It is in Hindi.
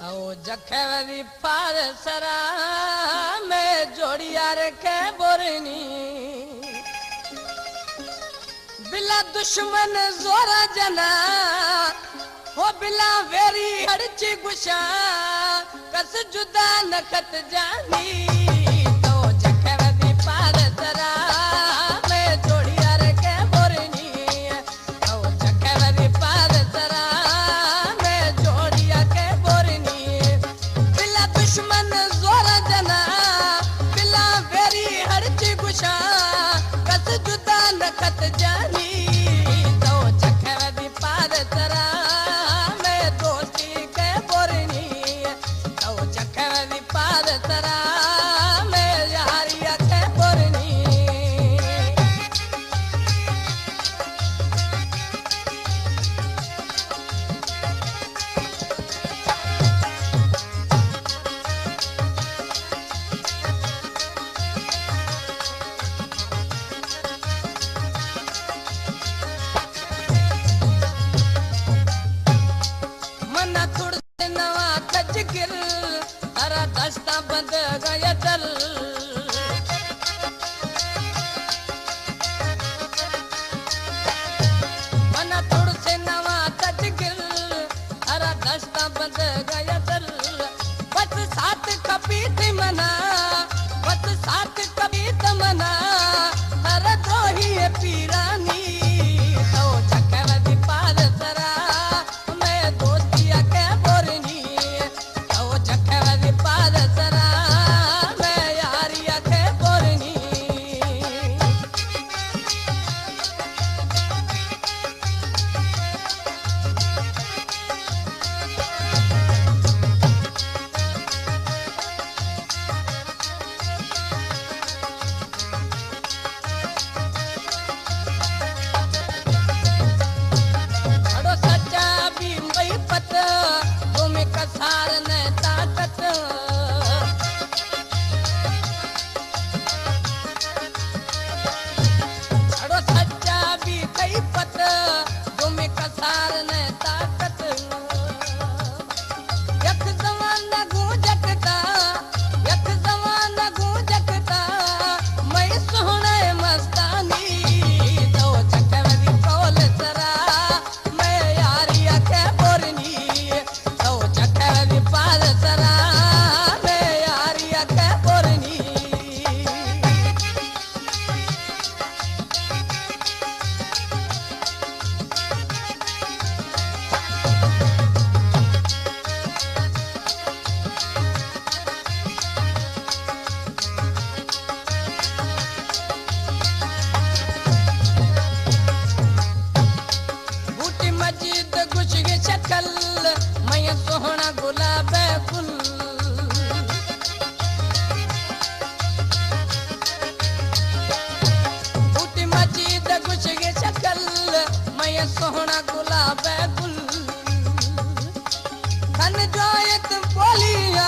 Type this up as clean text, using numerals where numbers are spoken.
ओ जखेवरी पार सरा में जोड़िया रखे बोरनी बिला दुश्मन जोरा जना हो बिला वेरी हड़ची गुशा कस जुदा नखत जानी तो जखेवरी पार सरा में जोड़िया रखे बोरनी ओ जखेवरी पार सरा दुश्मन जोरा जना बिला वेरी हरची गुशा कस जुदा नखत जानी तो जखेवरी पार सरा में दोस्ती के बोरनी तो जखेवरी पार सरा में यारिया के बोरनी गिर हरा दस्ता बंद गया दल मना थोड़ से नवा तज गिर हरा दस्ता बंद गया दल बस साथ कभी थी मना बस साथ कभी तमना हर दो ही पीरानी तो जखेवरी पार सरा मैं दोस्तिया के बोरनी जखेवरी पार सरा मैं यारिया के बोरनी अड़ो सच्चा भी मई पत तुम्हें कसार ने ताकत अड़ो सच्चा भी कई पत तुम्हें कसार ने ताकत यक जमाना गूंजकता यक जमाना गूंजकता मैं सोहना मस्तानी तो जखेवरी कौल सरा मैं यारिया के बोरनी तो जखेवरी पार सरा मैं यारिया के बोरनी बूटी मस्जिद गुश के शक्ल मैं सोहना गुलाब फुल बूटी मस्जिद गुश के शक्ल मैं सोहना गुलाब फुल खन जो एक बोलिया